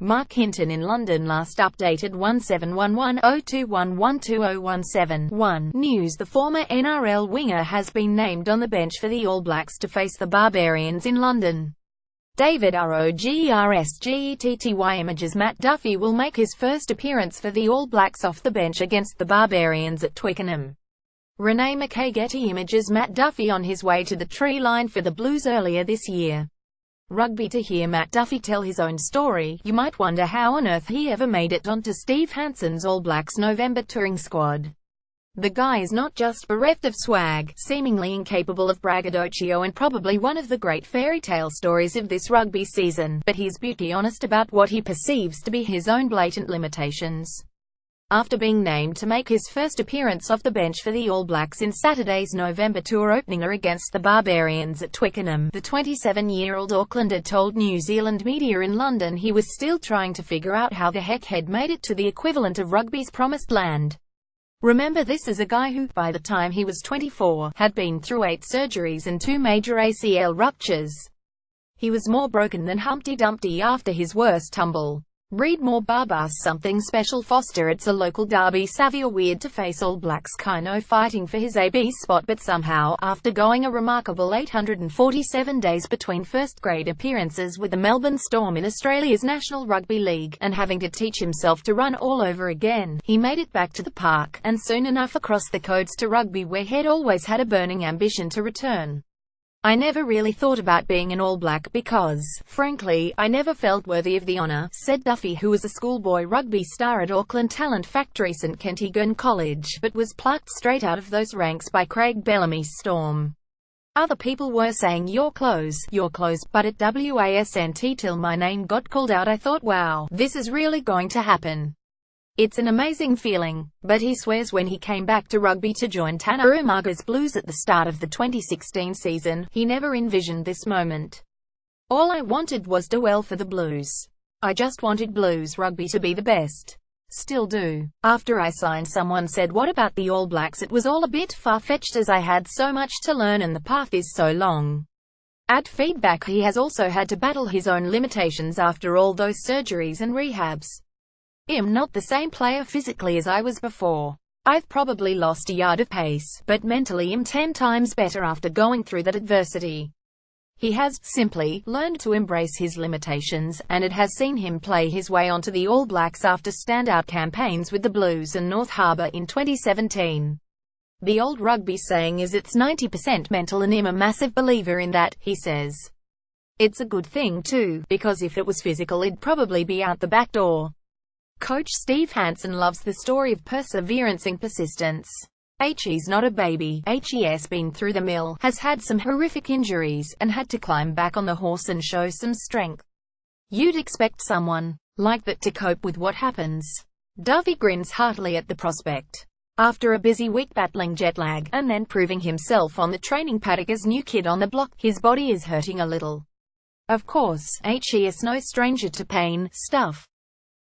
Mark Hinton in London last updated 171102112017-1 News. The former NRL winger has been named on the bench for the All Blacks to face the Barbarians in London. David Rogers Images. Matt Duffie will make his first appearance for the All Blacks off the bench against the Barbarians at Twickenham. Renee McKay. Getty Images. Matt Duffie on his way to the tree line for the Blues earlier this year. Rugby. To hear Matt Duffie tell his own story, you might wonder how on earth he ever made it onto Steve Hanson's All Blacks November touring squad. The guy is not just bereft of swag, seemingly incapable of braggadocio, and probably one of the great fairy tale stories of this rugby season, but he's beauty honest about what he perceives to be his own blatant limitations. After being named to make his first appearance off the bench for the All Blacks in Saturday's November tour opener against the Barbarians at Twickenham, the 27-year-old Aucklander told New Zealand media in London he was still trying to figure out how the heck he'd made it to the equivalent of rugby's promised land. Remember, this is a guy who, by the time he was 24, had been through 8 surgeries and 2 major ACL ruptures. He was more broken than Humpty Dumpty after his worst tumble. Read more. Barbas something special. Foster. It's a local derby. Savvy or weird to face All Blacks Kino fighting for his AB spot, but somehow, after going a remarkable 847 days between first-grade appearances with the Melbourne Storm in Australia's National Rugby League, and having to teach himself to run all over again, he made it back to the park, and soon enough across the codes to rugby, where he'd always had a burning ambition to return. I never really thought about being an All Black because, frankly, I never felt worthy of the honour, said Duffie, who was a schoolboy rugby star at Auckland Talent Factory St Kentigern College, but was plucked straight out of those ranks by Craig Bellamy's Storm. Other people were saying, you're close, but at WASNT till my name got called out I thought, wow, this is really going to happen. It's an amazing feeling, but he swears when he came back to rugby to join Tana Umaga's Blues at the start of the 2016 season, he never envisioned this moment. All I wanted was to well for the Blues. I just wanted Blues rugby to be the best. Still do. After I signed, someone said, what about the All Blacks? It was all a bit far-fetched as I had so much to learn and the path is so long. Add feedback. He has also had to battle his own limitations after all those surgeries and rehabs. I'm not the same player physically as I was before. I've probably lost a yard of pace, but mentally I'm 10 times better after going through that adversity. He has, simply, learned to embrace his limitations, and it has seen him play his way onto the All Blacks after standout campaigns with the Blues and North Harbour in 2017. The old rugby saying is it's 90% mental, and I'm a massive believer in that, he says. It's a good thing too, because if it was physical it'd probably be out the back door. Coach Steve Hanson loves the story of perseverance and persistence. He's not a baby. He's been through the mill, has had some horrific injuries, and had to climb back on the horse and show some strength. You'd expect someone like that to cope with what happens. Duffie grins heartily at the prospect. After a busy week battling jet lag, and then proving himself on the training paddock as new kid on the block, his body is hurting a little. Of course, he is no stranger to pain. Stuff.